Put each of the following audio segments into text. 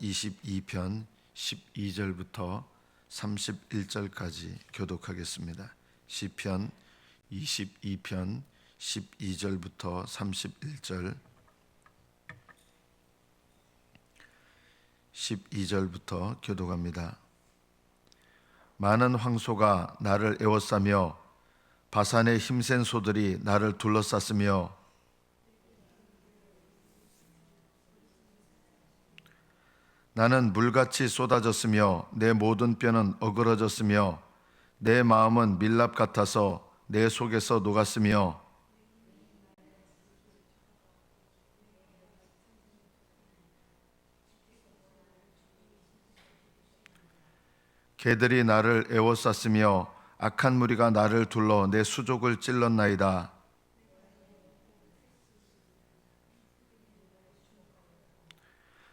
22편 12절부터 31절까지 교독하겠습니다. 시편 22편 12절부터 31절 12절부터 교독합니다. 많은 황소가 나를 에워싸며 바산의 힘센 소들이 나를 둘러쌌으며 나는 물같이 쏟아졌으며 내 모든 뼈는 어그러졌으며 내 마음은 밀랍 같아서 내 속에서 녹았으며 개들이 나를 에워쌌으며 악한 무리가 나를 둘러 내 수족을 찔렀나이다.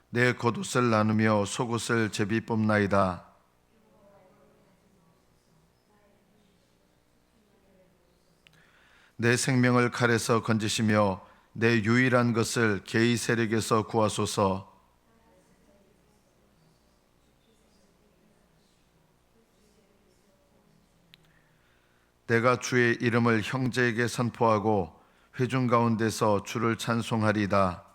내 겉옷을 나누며 속옷을 제비 뽑나이다. 내 생명을 칼에서 건지시며 내 유일한 것을 개의 세력에서 구하소서. 내가 주의 이름을 형제에게 선포하고 회중 가운데서 주를 찬송하리이다.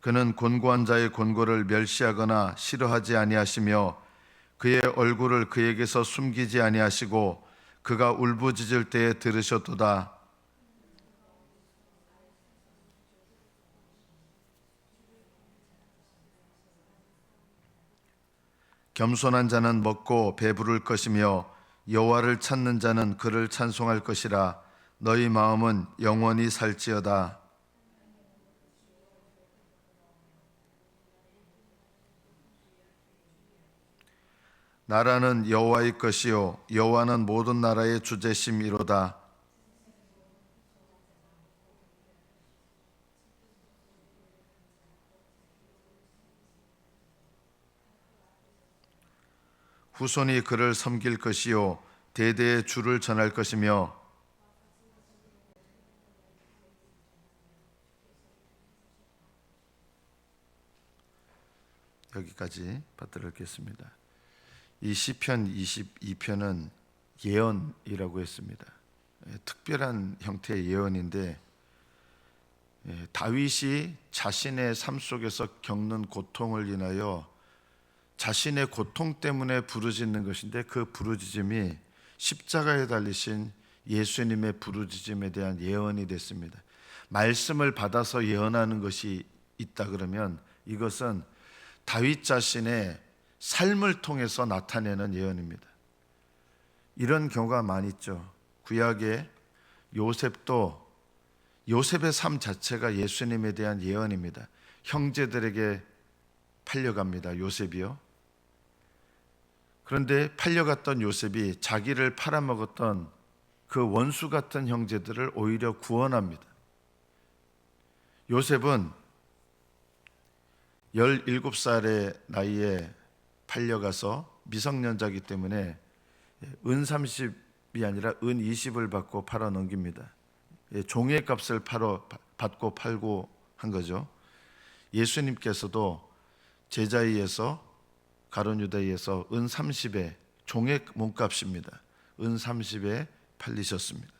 그는 곤고한 자의 곤고를 멸시하거나 싫어하지 아니하시며 그의 얼굴을 그에게서 숨기지 아니하시고 그가 울부짖을 때에 들으셨도다. 겸손한 자는 먹고 배부를 것이며 여호와를 찾는 자는 그를 찬송할 것이라. 너희 마음은 영원히 살지어다. 나라는 여호와의 것이요 여호와는 모든 나라의 주제심이로다. 후손이 그를 섬길 것이요 대대에 주를 전할 것이며 여기까지 받들어 읽겠습니다. 이 시편 22편은 예언이라고 했습니다. 특별한 형태의 예언인데 다윗이 자신의 삶 속에서 겪는 고통을 인하여 자신의 고통 때문에 부르짖는 것인데 그 부르짖음이 십자가에 달리신 예수님의 부르짖음에 대한 예언이 됐습니다. 말씀을 받아서 예언하는 것이 있다 그러면 이것은 다윗 자신의 삶을 통해서 나타내는 예언입니다. 이런 경우가 많이 있죠. 구약의 요셉도 요셉의 삶 자체가 예수님에 대한 예언입니다. 형제들에게 팔려갑니다. 요셉이요. 그런데 팔려갔던 요셉이 자기를 팔아먹었던 그 원수 같은 형제들을 오히려 구원합니다. 요셉은 17살의 나이에 팔려가서 미성년자이기 때문에 은 30이 아니라 은 20을 받고 팔아 넘깁니다. 종의 값을 받고 팔고 한 거죠. 예수님께서도 제자이에서 가룟 유다에서 은 30에 종의 몸값입니다. 은 30에 팔리셨습니다.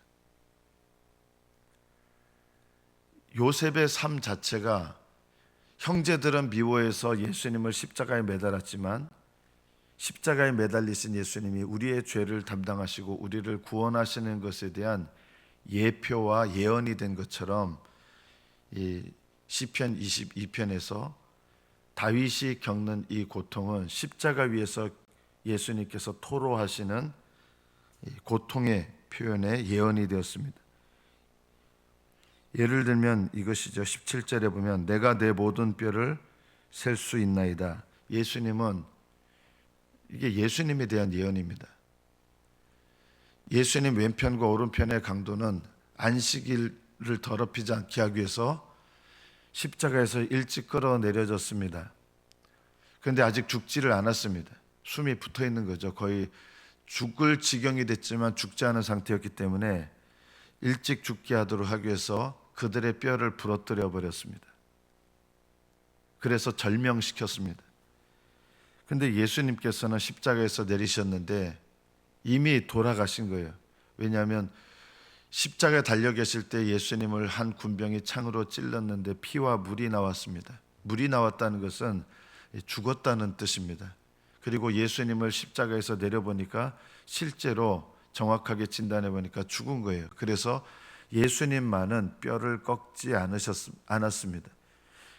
요셉의 삶 자체가 형제들은 미워해서 예수님을 십자가에 매달았지만 십자가에 매달리신 예수님이 우리의 죄를 담당하시고 우리를 구원하시는 것에 대한 예표와 예언이 된 것처럼 이 시편 22편에서 다윗이 겪는 이 고통은 십자가 위에서 예수님께서 토로하시는 고통의 표현의 예언이 되었습니다. 예를 들면 이것이죠. 17절에 보면 내가 내 모든 뼈를 셀 수 있나이다. 예수님은 이게 예수님에 대한 예언입니다. 예수님 왼편과 오른편의 강도는 안식일을 더럽히지 않게 하기 위해서 십자가에서 일찍 끌어내려졌습니다. 그런데 아직 죽지를 않았습니다. 숨이 붙어 있는 거죠. 거의 죽을 지경이 됐지만 죽지 않은 상태였기 때문에 일찍 죽게 하도록 하기 위해서 그들의 뼈를 부러뜨려 버렸습니다. 그래서 절명시켰습니다. 근데 예수님께서는 십자가에서 내리셨는데 이미 돌아가신 거예요. 왜냐하면 십자가에 달려 계실 때 예수님을 한 군병이 창으로 찔렀는데 피와 물이 나왔습니다. 물이 나왔다는 것은 죽었다는 뜻입니다. 그리고 예수님을 십자가에서 내려보니까 실제로 정확하게 진단해 보니까 죽은 거예요. 그래서 예수님만은 뼈를 꺾지 않았습니다.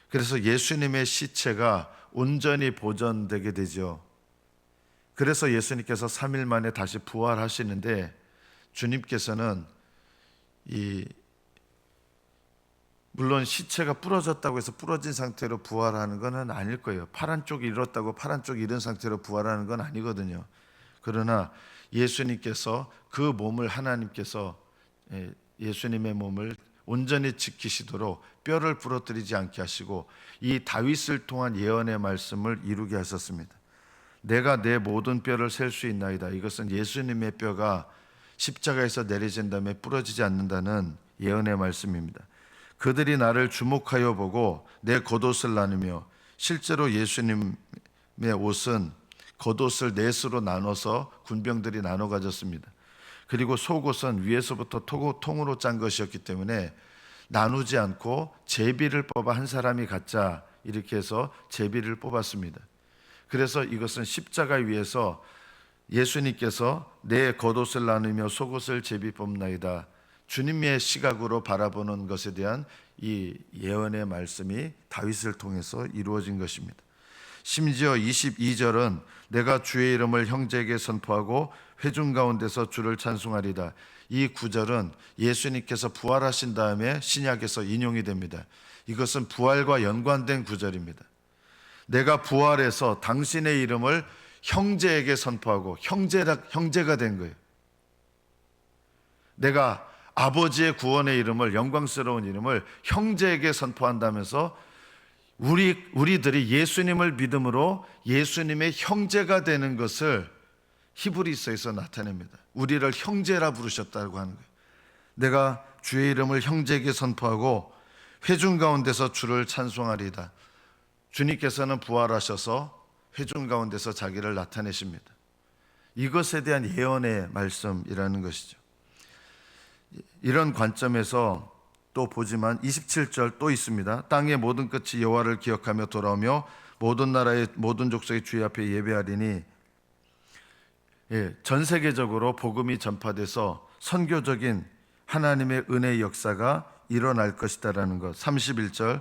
그래서 예수님의 시체가 온전히 보존되게 되죠. 그래서 예수님께서 3일 만에 다시 부활하시는데 주님께서는 물론 시체가 부러졌다고 해서 부러진 상태로 부활하는 것은 아닐 거예요. 파란 쪽이 잃었다고 파란 쪽이 잃은 상태로 부활하는 건 아니거든요. 그러나 예수님께서 그 몸을 하나님께서 예수님의 몸을 온전히 지키시도록 뼈를 부러뜨리지 않게 하시고 이 다윗을 통한 예언의 말씀을 이루게 하셨습니다. 내가 내 모든 뼈를 셀 수 있나이다. 이것은 예수님의 뼈가 십자가에서 내려진 다음에 부러지지 않는다는 예언의 말씀입니다. 그들이 나를 주목하여 보고 내 겉옷을 나누며, 실제로 예수님의 옷은 겉옷을 넷으로 나눠서 군병들이 나눠 가졌습니다. 그리고 속옷은 위에서부터 통으로 짠 것이었기 때문에 나누지 않고 제비를 뽑아 한 사람이 갖자 이렇게 해서 제비를 뽑았습니다. 그래서 이것은 십자가 위에서 예수님께서 내 겉옷을 나누며 속옷을 제비 뽑나이다, 주님의 시각으로 바라보는 것에 대한 이 예언의 말씀이 다윗을 통해서 이루어진 것입니다. 심지어 22절은 내가 주의 이름을 형제에게 선포하고 회중 가운데서 주를 찬송하리다. 이 구절은 예수님께서 부활하신 다음에 신약에서 인용이 됩니다. 이것은 부활과 연관된 구절입니다. 내가 부활해서 당신의 이름을 형제에게 선포하고 형제가 된 거예요. 내가 아버지의 구원의 이름을, 영광스러운 이름을 형제에게 선포한다면서 우리들이 예수님을 믿음으로 예수님의 형제가 되는 것을 히브리서에서 나타냅니다. 우리를 형제라 부르셨다고 하는 거예요. 내가 주의 이름을 형제에게 선포하고 회중 가운데서 주를 찬송하리다. 주님께서는 부활하셔서 회중 가운데서 자기를 나타내십니다. 이것에 대한 예언의 말씀이라는 것이죠. 이런 관점에서 또 보지만 27절 또 있습니다. 땅의 모든 끝이 여호와를 기억하며 돌아오며 모든 나라의 모든 족속의 주의 앞에 예배하리니, 전 세계적으로 복음이 전파돼서 선교적인 하나님의 은혜의 역사가 일어날 것이다라는 것. 31절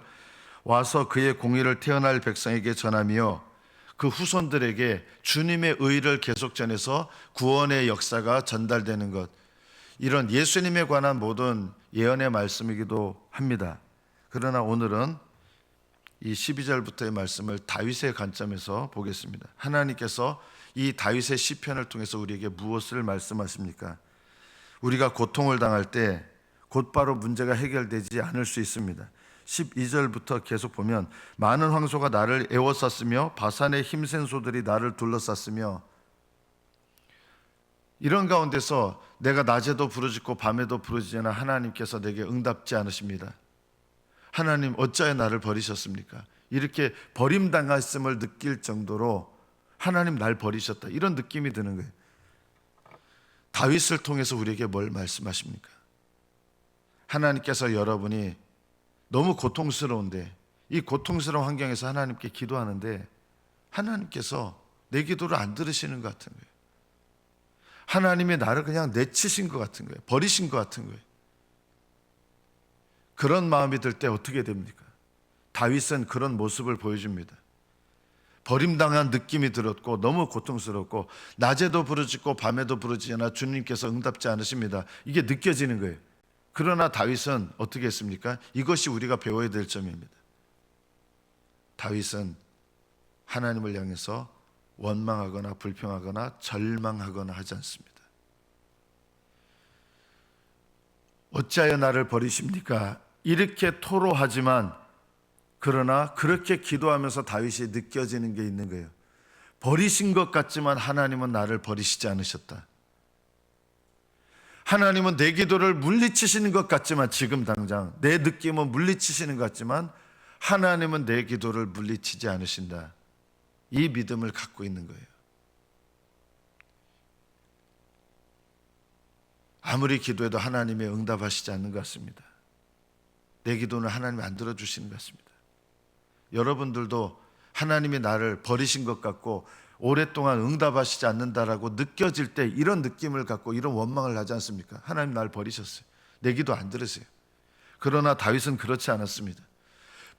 와서 그의 공의를 태어날 백성에게 전하며 그 후손들에게 주님의 의를 계속 전해서 구원의 역사가 전달되는 것. 이런 예수님에 관한 모든 예언의 말씀이기도 합니다. 그러나 오늘은 이 12절부터의 말씀을 다윗의 관점에서 보겠습니다. 하나님께서 이 다윗의 시편을 통해서 우리에게 무엇을 말씀하십니까? 우리가 고통을 당할 때 곧바로 문제가 해결되지 않을 수 있습니다. 12절부터 계속 보면 많은 황소가 나를 에워쌌으며 바산의 힘센 소들이 나를 둘러쌌으며, 이런 가운데서 내가 낮에도 부르짖고 밤에도 부르짖으나 하나님께서 내게 응답지 않으십니다. 하나님 어찌하여 나를 버리셨습니까? 이렇게 버림당했음을 느낄 정도로 하나님 날 버리셨다, 이런 느낌이 드는 거예요. 다윗을 통해서 우리에게 뭘 말씀하십니까? 하나님께서 여러분이 너무 고통스러운데 이 고통스러운 환경에서 하나님께 기도하는데 하나님께서 내 기도를 안 들으시는 것 같은 거예요. 하나님이 나를 그냥 내치신 것 같은 거예요. 버리신 것 같은 거예요. 그런 마음이 들 때 어떻게 됩니까? 다윗은 그런 모습을 보여줍니다. 버림당한 느낌이 들었고 너무 고통스럽고 낮에도 부르짖고 밤에도 부르짖으나 주님께서 응답지 않으십니다. 이게 느껴지는 거예요. 그러나 다윗은 어떻게 했습니까? 이것이 우리가 배워야 될 점입니다. 다윗은 하나님을 향해서 원망하거나 불평하거나 절망하거나 하지 않습니다. 어찌하여 나를 버리십니까? 이렇게 토로하지만, 그러나 그렇게 기도하면서 다윗이 느껴지는 게 있는 거예요. 버리신 것 같지만 하나님은 나를 버리시지 않으셨다. 하나님은 내 기도를 물리치시는 것 같지만, 지금 당장 내 느낌은 물리치시는 것 같지만 하나님은 내 기도를 물리치지 않으신다. 이 믿음을 갖고 있는 거예요. 아무리 기도해도 하나님이 응답하시지 않는 것 같습니다. 내 기도는 하나님이 안 들어주시는 것 같습니다. 여러분들도 하나님이 나를 버리신 것 같고 오랫동안 응답하시지 않는다라고 느껴질 때 이런 느낌을 갖고 이런 원망을 하지 않습니까? 하나님 날 버리셨어요. 내 기도 안 들으세요. 그러나 다윗은 그렇지 않았습니다.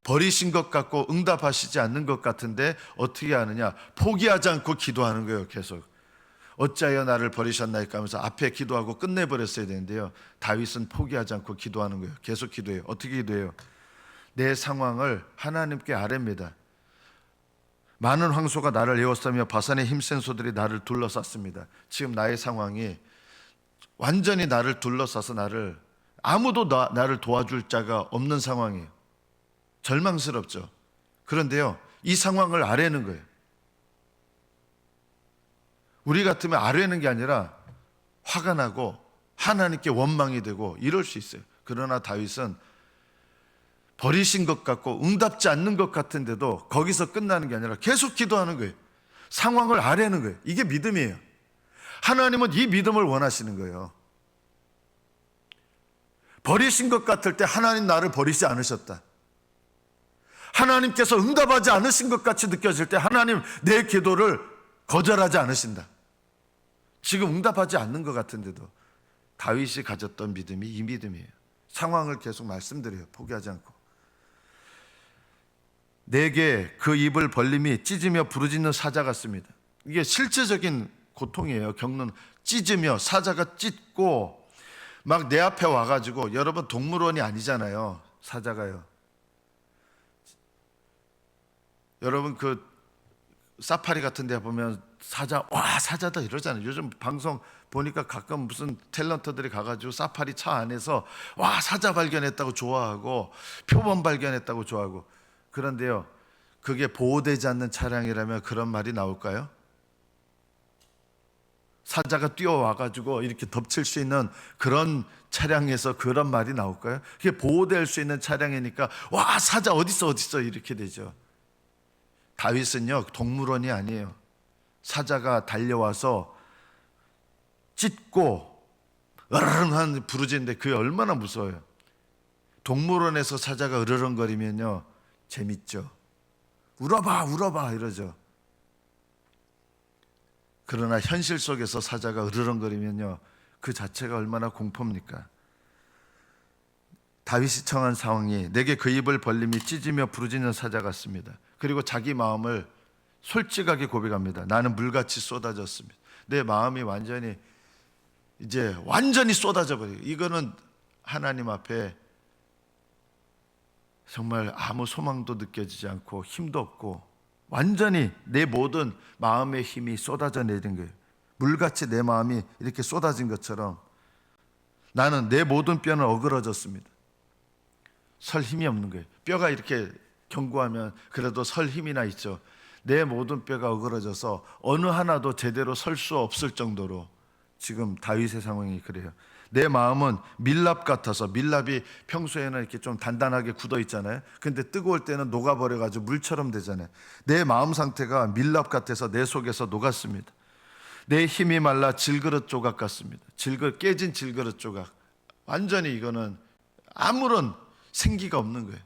버리신 것 같고 응답하시지 않는 것 같은데 어떻게 하느냐? 포기하지 않고 기도하는 거예요. 계속. 어찌하여 나를 버리셨나이까 하면서 앞에 기도하고 끝내버렸어야 되는데요, 다윗은 포기하지 않고 기도하는 거예요. 계속 기도해요. 어떻게 기도해요? 내 상황을 하나님께 아뢰입니다. 많은 황소가 나를 에워싸며 바산의 힘센 소들이 나를 둘러쌌습니다. 지금 나의 상황이 완전히 나를 둘러싸서 아무도 나를 도와줄 자가 없는 상황이에요. 절망스럽죠. 그런데요, 이 상황을 아뢰는 거예요. 우리 같으면 아뢰는 게 아니라 화가 나고 하나님께 원망이 되고 이럴 수 있어요. 그러나 다윗은 버리신 것 같고 응답지 않는 것 같은데도 거기서 끝나는 게 아니라 계속 기도하는 거예요. 상황을 아뢰는 거예요. 이게 믿음이에요. 하나님은 이 믿음을 원하시는 거예요. 버리신 것 같을 때 하나님 나를 버리지 않으셨다. 하나님께서 응답하지 않으신 것 같이 느껴질 때 하나님 내 기도를 거절하지 않으신다. 지금 응답하지 않는 것 같은데도 다윗이 가졌던 믿음이 이 믿음이에요. 상황을 계속 말씀드려요. 포기하지 않고. 내게 그 입을 벌림이 찢으며 부르짖는 사자 같습니다. 이게 실제적인 고통이에요. 겪는, 찢으며, 사자가 찢고 막 내 앞에 와가지고, 여러분 동물원이 아니잖아요. 사자가요. 여러분 그 사파리 같은 데 보면 와 사자다 이러잖아요. 요즘 방송 보니까 가끔 무슨 탤런트들이 가가지고 사파리 차 안에서 와 사자 발견했다고 좋아하고 표범 발견했다고 좋아하고. 그런데요, 그게 보호되지 않는 차량이라면 그런 말이 나올까요? 사자가 뛰어와가지고 이렇게 덮칠 수 있는 그런 차량에서 그런 말이 나올까요? 그게 보호될 수 있는 차량이니까 와 사자 어딨어 이렇게 되죠. 다윗은요, 동물원이 아니에요. 사자가 달려와서 찢고 으르렁한 부르짖는데 그게 얼마나 무서워요. 동물원에서 사자가 으르렁거리면요 재밌죠. 울어봐 이러죠. 그러나 현실 속에서 사자가 으르렁거리면요 그 자체가 얼마나 공포입니까? 다윗이 처한 상황이 내게 그 입을 벌림이 찢으며 부르짖는 사자 같습니다. 그리고 자기 마음을 솔직하게 고백합니다. 나는 물같이 쏟아졌습니다. 내 마음이 완전히 쏟아져 버려요. 이거는 하나님 앞에 정말 아무 소망도 느껴지지 않고 힘도 없고 완전히 내 모든 마음의 힘이 쏟아져 내린 거예요. 물같이 내 마음이 이렇게 쏟아진 것처럼 나는 내 모든 뼈는 어그러졌습니다. 설 힘이 없는 거예요. 뼈가 이렇게 견고하면 그래도 설 힘이나 있죠. 내 모든 뼈가 어그러져서 어느 하나도 제대로 설 수 없을 정도로 지금 다윗의 상황이 그래요. 내 마음은 밀랍 같아서, 밀랍이 평소에는 이렇게 좀 단단하게 굳어 있잖아요. 근데 뜨거울 때는 녹아버려가지고 물처럼 되잖아요. 내 마음 상태가 밀랍 같아서 내 속에서 녹았습니다. 내 힘이 말라 질그릇 조각 같습니다. 깨진 질그릇 조각. 완전히 이거는 아무런 생기가 없는 거예요.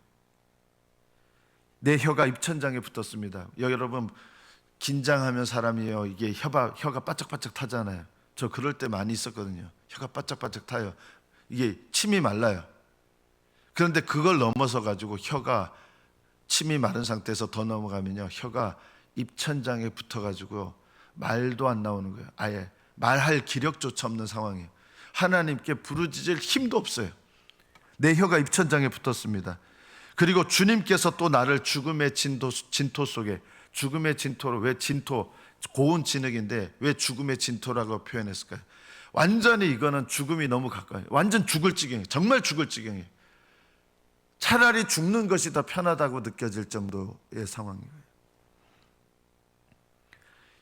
내 혀가 입천장에 붙었습니다. 여러분 긴장하면 사람이요 이게 혀가 바짝바짝 타잖아요. 저 그럴 때 많이 있었거든요. 혀가 바짝바짝 타요. 이게 침이 말라요. 그런데 그걸 넘어서 가지고 혀가 침이 마른 상태에서 더 넘어가면요 혀가 입천장에 붙어 가지고 말도 안 나오는 거예요. 아예 말할 기력조차 없는 상황이에요. 하나님께 부르짖을 힘도 없어요. 내 혀가 입천장에 붙었습니다. 그리고 주님께서 또 나를 죽음의 진토 속에, 죽음의 진토로, 왜 진토, 고운 진흙인데 왜 죽음의 진토라고 표현했을까요? 완전히 이거는 죽음이 너무 가까워요. 완전 죽을 지경이에요. 정말 죽을 지경이에요. 차라리 죽는 것이 더 편하다고 느껴질 정도의 상황이에요.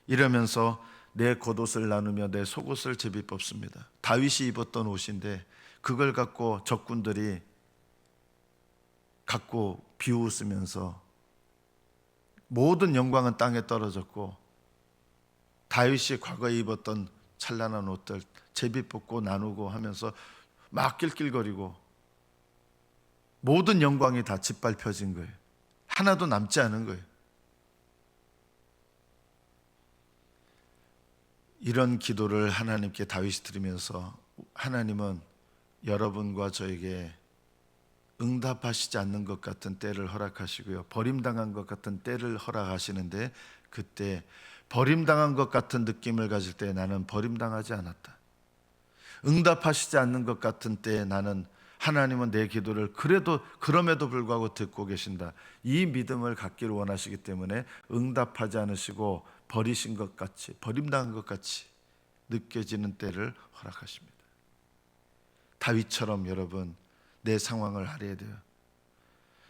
이러면서 내 겉옷을 나누며 내 속옷을 제비 뽑습니다. 다윗이 입었던 옷인데 그걸 갖고 적군들이 갖고 비웃으면서 모든 영광은 땅에 떨어졌고 다윗이 과거에 입었던 찬란한 옷들 제비 뽑고 나누고 하면서 막 낄낄거리고 모든 영광이 다 짓밟혀진 거예요. 하나도 남지 않은 거예요. 이런 기도를 하나님께 다윗이 드리면서 하나님은 여러분과 저에게 응답하시지 않는 것 같은 때를 허락하시고요, 버림당한 것 같은 때를 허락하시는데, 그때 버림당한 것 같은 느낌을 가질 때 나는 버림당하지 않았다. 응답하시지 않는 것 같은 때에 나는 하나님은 내 기도를 그럼에도 불구하고 듣고 계신다, 이 믿음을 갖기를 원하시기 때문에 응답하지 않으시고 버리신 것 같이, 버림당한 것 같이 느껴지는 때를 허락하십니다. 다윗처럼 여러분 내 상황을 알아야 돼요.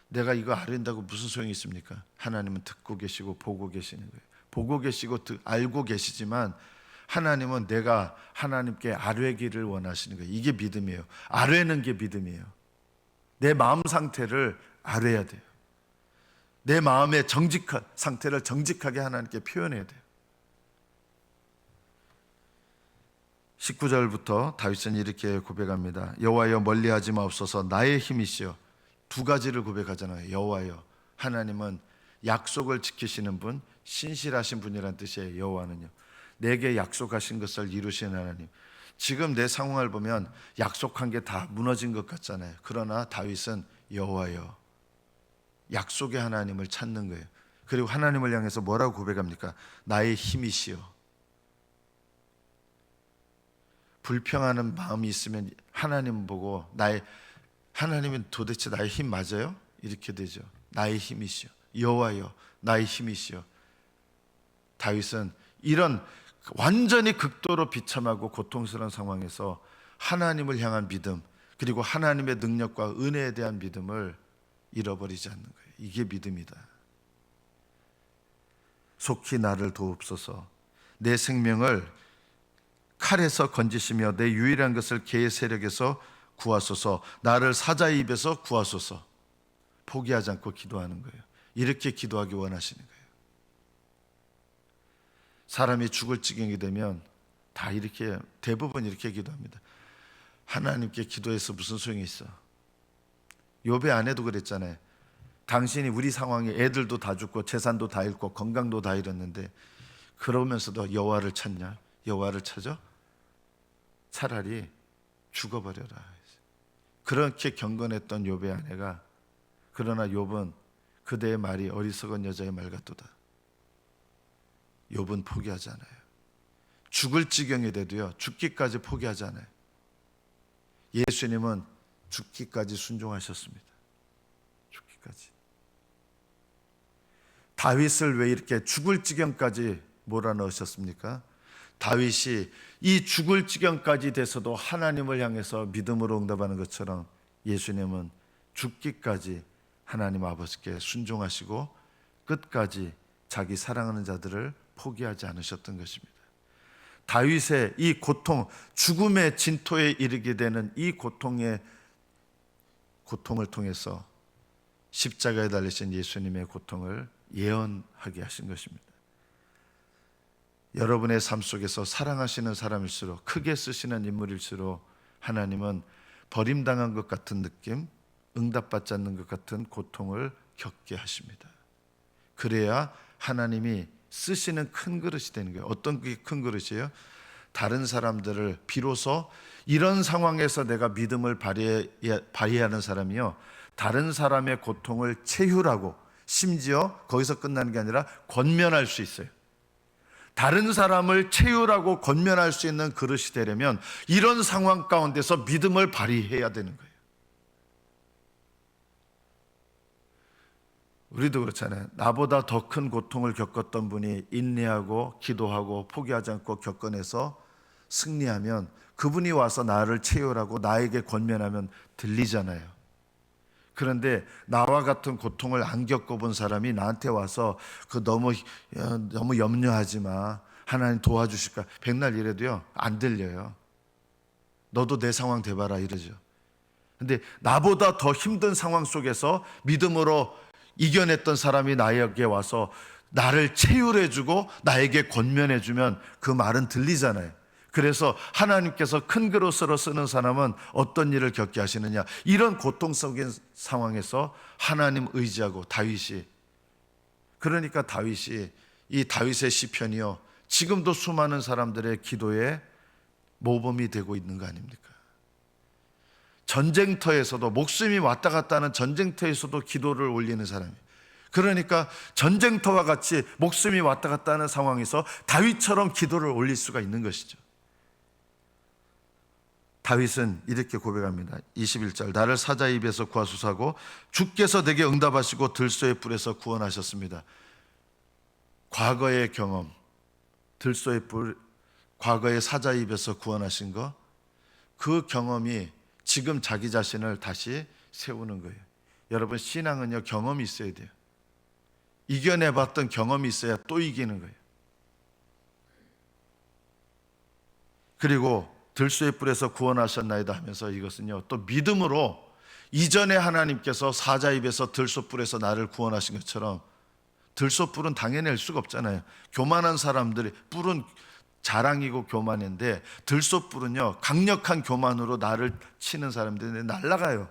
내가 이거 알린다고 무슨 소용이 있습니까? 하나님은 듣고 계시고 보고 계시는 거예요. 보고 계시고 알고 계시지만 하나님은 내가 하나님께 아뢰기를 원하시는 거예요. 이게 믿음이에요. 아뢰는 게 믿음이에요. 내 마음 상태를 아뢰야 돼요. 내 마음의 정직한 상태를 정직하게 하나님께 표현해야 돼요. 19절부터 다윗은 이렇게 고백합니다. 여호와여 멀리하지 마옵소서, 나의 힘이시여. 두 가지를 고백하잖아요. 여호와여, 하나님은 약속을 지키시는 분, 신실하신 분이란 뜻이에요. 여호와는요, 내게 약속하신 것을 이루시는 하나님. 지금 내 상황을 보면 약속한 게 다 무너진 것 같잖아요. 그러나 다윗은 여호와여, 약속의 하나님을 찾는 거예요. 그리고 하나님을 향해서 뭐라고 고백합니까? 나의 힘이시여. 불평하는 마음이 있으면 하나님 보고 하나님은 도대체 나의 힘 맞아요? 이렇게 되죠. 나의 힘이시여. 여호와여, 나의 힘이시여. 다윗은 이런 완전히 극도로 비참하고 고통스러운 상황에서 하나님을 향한 믿음, 그리고 하나님의 능력과 은혜에 대한 믿음을 잃어버리지 않는 거예요. 이게 믿음이다. 속히 나를 도옵소서. 내 생명을 칼에서 건지시며 내 유일한 것을 개의 세력에서 구하소서. 나를 사자의 입에서 구하소서. 포기하지 않고 기도하는 거예요. 이렇게 기도하기 원하시는 거예요. 사람이 죽을 지경이 되면 다 이렇게, 대부분 이렇게 기도합니다. 하나님께 기도해서 무슨 소용이 있어? 욥의 아내도 그랬잖아요. 당신이 우리 상황에 애들도 다 죽고 재산도 다 잃고 건강도 다 잃었는데 그러면서도 여호와를 찾냐? 여호와를 찾아? 차라리 죽어버려라. 그렇게 경건했던 욥의 아내가, 그러나 욥은 그대의 말이 어리석은 여자의 말 같도다. 욥은 포기하지 않아요. 죽을 지경이 돼도요, 죽기까지 포기하지 않아요. 예수님은 죽기까지 순종하셨습니다. 죽기까지. 다윗을 왜 이렇게 죽을 지경까지 몰아넣으셨습니까? 다윗이 이 죽을 지경까지 돼서도 하나님을 향해서 믿음으로 응답하는 것처럼 예수님은 죽기까지 하나님 아버지께 순종하시고 끝까지 자기 사랑하는 자들을 포기하지 않으셨던 것입니다. 다윗의 이 고통, 죽음의 진토에 이르게 되는 이 고통을 통해서 십자가에 달리신 예수님의 고통을 예언하게 하신 것입니다. 여러분의 삶 속에서 사랑하시는 사람일수록, 크게 쓰시는 인물일수록 하나님은 버림당한 것 같은 느낌, 응답받지 않는 것 같은 고통을 겪게 하십니다. 그래야 하나님이 쓰시는 큰 그릇이 되는 거예요. 어떤 게 큰 그릇이에요? 다른 사람들을, 비로소 이런 상황에서 내가 믿음을 발휘하는 사람이요, 다른 사람의 고통을 체휼하고 심지어 거기서 끝나는 게 아니라 권면할 수 있어요. 다른 사람을 체휼하고 권면할 수 있는 그릇이 되려면 이런 상황 가운데서 믿음을 발휘해야 되는 거예요. 우리도 그렇잖아요. 나보다 더 큰 고통을 겪었던 분이 인내하고 기도하고 포기하지 않고 겪어내서 승리하면 그분이 와서 나를 체휼하고 나에게 권면하면 들리잖아요. 그런데 나와 같은 고통을 안 겪어본 사람이 나한테 와서 너무 염려하지 마, 하나님 도와주실까? 백날 이래도요 안 들려요. 너도 내 상황 대봐라 이러죠. 근데 나보다 더 힘든 상황 속에서 믿음으로 이겨냈던 사람이 나에게 와서 나를 체휼해주고 나에게 권면해주면 그 말은 들리잖아요. 그래서 하나님께서 큰 그릇으로 쓰는 사람은 어떤 일을 겪게 하시느냐, 이런 고통적인 상황에서 하나님 의지하고 다윗이, 그러니까 다윗이, 이 다윗의 시편이요 지금도 수많은 사람들의 기도에 모범이 되고 있는 거 아닙니까? 전쟁터에서도, 목숨이 왔다 갔다 하는 전쟁터에서도 기도를 올리는 사람이, 그러니까 전쟁터와 같이 목숨이 왔다 갔다 하는 상황에서 다윗처럼 기도를 올릴 수가 있는 것이죠. 다윗은 이렇게 고백합니다. 21절, 나를 사자의 입에서 구하소서하고 주께서 내게 응답하시고 들소의 뿔에서 구원하셨습니다. 과거의 경험, 들소의 뿔, 과거의 사자의 입에서 구원하신 거, 그 경험이 지금 자기 자신을 다시 세우는 거예요. 여러분, 신앙은요 경험이 있어야 돼요. 이겨내봤던 경험이 있어야 또 이기는 거예요. 그리고 들소의 뿔에서 구원하셨나이다 하면서 이것은요 또 믿음으로, 이전에 하나님께서 사자 입에서 들소 뿔에서 나를 구원하신 것처럼, 들소 뿔은 당해낼 수가 없잖아요. 교만한 사람들이, 뿔은 자랑이고 교만인데 들소 뿔은요 강력한 교만으로 나를 치는 사람들이 날아가요.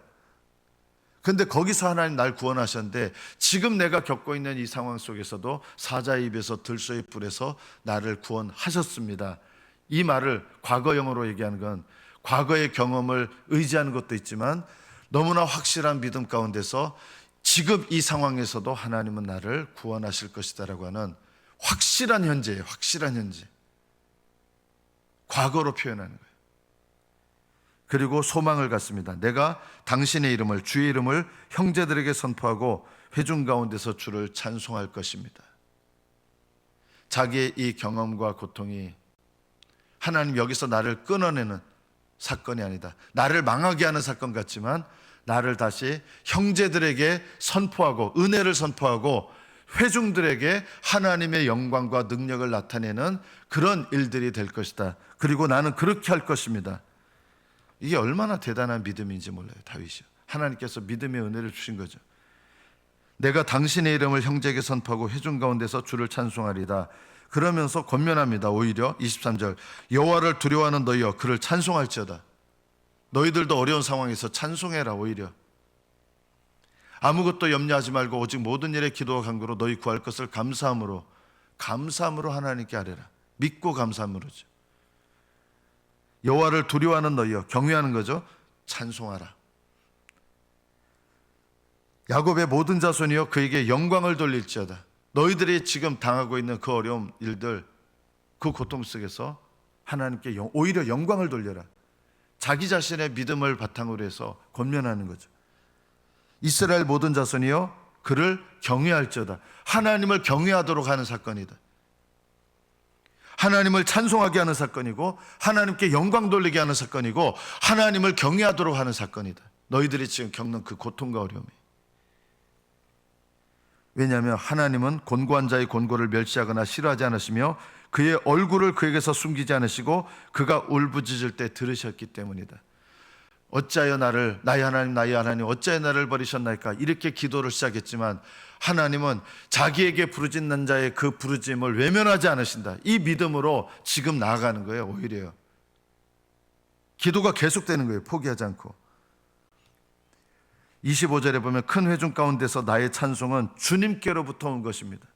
근데 거기서 하나님 날 구원하셨는데 지금 내가 겪고 있는 이 상황 속에서도 사자의 입에서 들소의 뿔에서 나를 구원하셨습니다. 이 말을 과거형으로 얘기하는 건 과거의 경험을 의지하는 것도 있지만 너무나 확실한 믿음 가운데서 지금 이 상황에서도 하나님은 나를 구원하실 것이다라고 하는 확실한 현재예요. 확실한 현재. 과거로 표현하는 거예요. 그리고 소망을 갖습니다. 내가 당신의 이름을, 주의 이름을 형제들에게 선포하고 회중 가운데서 주를 찬송할 것입니다. 자기의 이 경험과 고통이 하나님 여기서 나를 끊어내는 사건이 아니다. 나를 망하게 하는 사건 같지만 나를 다시 형제들에게 선포하고 은혜를 선포하고 회중들에게 하나님의 영광과 능력을 나타내는 그런 일들이 될 것이다. 그리고 나는 그렇게 할 것입니다. 이게 얼마나 대단한 믿음인지 몰라요. 다윗이요. 하나님께서 믿음의 은혜를 주신 거죠. 내가 당신의 이름을 형제에게 선포하고 회중 가운데서 주를 찬송하리다. 그러면서 권면합니다. 오히려 23절, 여호와를 두려워하는 너희여 그를 찬송할지어다. 너희들도 어려운 상황에서 찬송해라. 오히려 아무것도 염려하지 말고 오직 모든 일에 기도와 간구로 너희 구할 것을 감사함으로 하나님께 아뢰라. 믿고 감사함으로죠. 여호와를 두려워하는 너희여, 경외하는 거죠. 찬송하라. 야곱의 모든 자손이여 그에게 영광을 돌릴지어다. 너희들이 지금 당하고 있는 그 어려움 일들, 그 고통 속에서 하나님께 오히려 영광을 돌려라. 자기 자신의 믿음을 바탕으로 해서 권면하는 거죠. 이스라엘 모든 자손이여 그를 경외할지어다. 하나님을 경외하도록 하는 사건이다. 하나님을 찬송하게 하는 사건이고 하나님께 영광 돌리게 하는 사건이고 하나님을 경외하도록 하는 사건이다. 너희들이 지금 겪는 그 고통과 어려움이. 왜냐하면 하나님은 곤고한 자의 곤고를 멸시하거나 싫어하지 않으시며 그의 얼굴을 그에게서 숨기지 않으시고 그가 울부짖을 때 들으셨기 때문이다. 어찌하여 나를, 나의 하나님 어찌하여 나를 버리셨나이까, 이렇게 기도를 시작했지만 하나님은 자기에게 부르짖는 자의 그 부르짖음을 외면하지 않으신다. 이 믿음으로 지금 나아가는 거예요. 오히려 기도가 계속되는 거예요. 포기하지 않고. 25절에 보면 큰 회중 가운데서 나의 찬송은 주님께로부터 온 것입니다.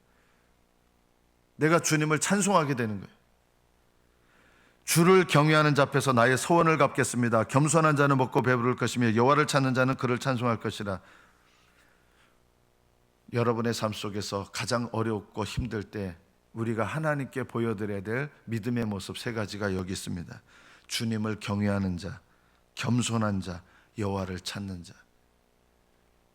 내가 주님을 찬송하게 되는 거예요. 주를 경외하는 자 앞에서 나의 소원을 갚겠습니다. 겸손한 자는 먹고 배부를 것이며 여호와를 찾는 자는 그를 찬송할 것이라. 여러분의 삶 속에서 가장 어렵고 힘들 때 우리가 하나님께 보여드려야 될 믿음의 모습 세 가지가 여기 있습니다. 주님을 경외하는 자, 겸손한 자, 여호와를 찾는 자.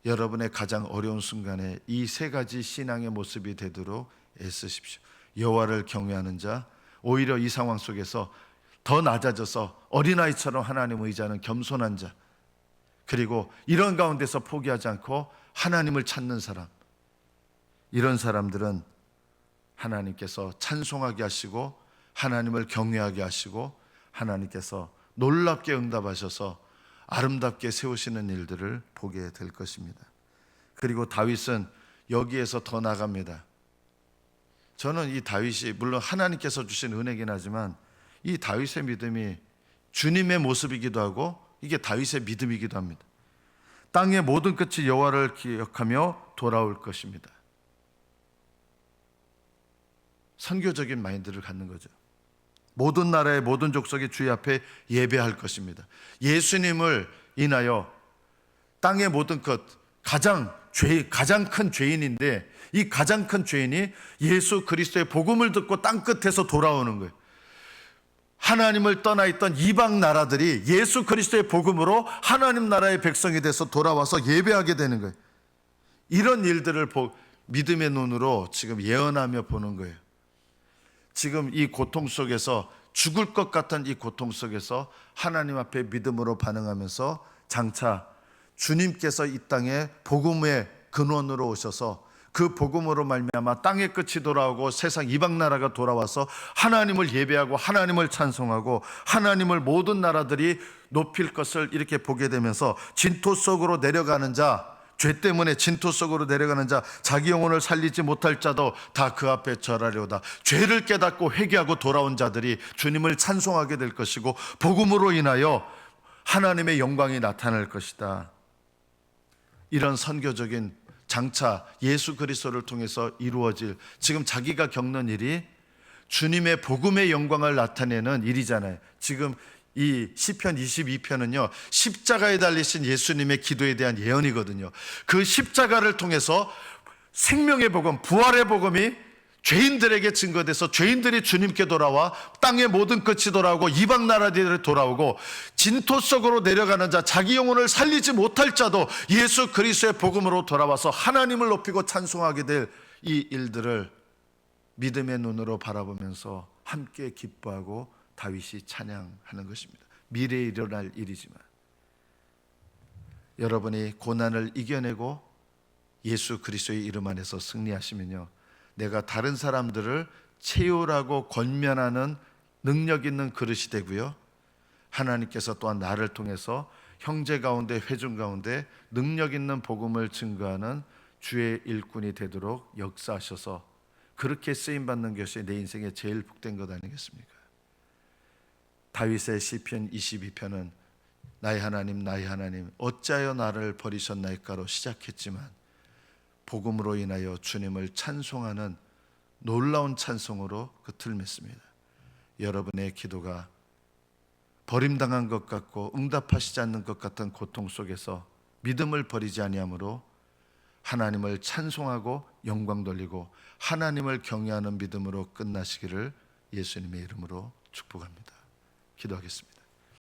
여러분의 가장 어려운 순간에 이 세 가지 신앙의 모습이 되도록 애쓰십시오. 여호와를 경외하는 자, 오히려 이 상황 속에서 더 낮아져서 어린아이처럼 하나님을 의지하는 겸손한 자, 그리고 이런 가운데서 포기하지 않고 하나님을 찾는 사람. 이런 사람들은 하나님께서 찬송하게 하시고 하나님을 경외하게 하시고 하나님께서 놀랍게 응답하셔서 아름답게 세우시는 일들을 보게 될 것입니다. 그리고 다윗은 여기에서 더 나갑니다. 저는 이 다윗이 물론 하나님께서 주신 은혜긴 하지만 이 다윗의 믿음이 주님의 모습이기도 하고 이게 다윗의 믿음이기도 합니다. 땅의 모든 끝이 여호와를 기억하며 돌아올 것입니다. 선교적인 마인드를 갖는 거죠. 모든 나라의 모든 족속이 주의 앞에 예배할 것입니다. 예수님을 인하여 땅의 모든 것, 가장 큰 죄인인데 이 가장 큰 죄인이 예수 그리스도의 복음을 듣고 땅 끝에서 돌아오는 거예요. 하나님을 떠나 있던 이방 나라들이 예수 그리스도의 복음으로 하나님 나라의 백성이 돼서 돌아와서 예배하게 되는 거예요. 이런 일들을 믿음의 눈으로 지금 예언하며 보는 거예요. 지금 이 고통 속에서 죽을 것 같은 이 고통 속에서 하나님 앞에 믿음으로 반응하면서 장차 주님께서 이 땅에 복음의 근원으로 오셔서 그 복음으로 말미암아 땅의 끝이 돌아오고 세상 이방 나라가 돌아와서 하나님을 예배하고 하나님을 찬송하고 하나님을 모든 나라들이 높일 것을 이렇게 보게 되면서 진토 속으로 내려가는 자, 죄 때문에 진토 속으로 내려가는 자, 자기 영혼을 살리지 못할 자도 다 그 앞에 절하려다. 죄를 깨닫고 회개하고 돌아온 자들이 주님을 찬송하게 될 것이고 복음으로 인하여 하나님의 영광이 나타날 것이다. 이런 선교적인 장차 예수 그리스도를 통해서 이루어질, 지금 자기가 겪는 일이 주님의 복음의 영광을 나타내는 일이잖아요. 지금 이 시편 22편은요 십자가에 달리신 예수님의 기도에 대한 예언이거든요. 그 십자가를 통해서 생명의 복음, 부활의 복음이 죄인들에게 증거돼서 죄인들이 주님께 돌아와 땅의 모든 끝이 돌아오고 이방 나라들이 돌아오고 진토 속으로 내려가는 자, 자기 영혼을 살리지 못할 자도 예수 그리스도의 복음으로 돌아와서 하나님을 높이고 찬송하게 될 이 일들을 믿음의 눈으로 바라보면서 함께 기뻐하고 다윗이 찬양하는 것입니다. 미래에 일어날 일이지만 여러분이 고난을 이겨내고 예수 그리스도의 이름 안에서 승리하시면요, 내가 다른 사람들을 채우라고 권면하는 능력 있는 그릇이 되고요, 하나님께서 또한 나를 통해서 형제 가운데 회중 가운데 능력 있는 복음을 증거하는 주의 일꾼이 되도록 역사하셔서 그렇게 쓰임받는 것이 내 인생에 제일 복된 것 아니겠습니까? 다윗의 시편 22편은 나의 하나님 어찌하여 나를 버리셨나이까로 시작했지만 복음으로 인하여 주님을 찬송하는 놀라운 찬송으로 끝을 맺습니다. 여러분의 기도가 버림당한 것 같고 응답하시지 않는 것 같은 고통 속에서 믿음을 버리지 아니함으로 하나님을 찬송하고 영광 돌리고 하나님을 경외하는 믿음으로 끝나시기를 예수님의 이름으로 축복합니다. 기도하겠습니다.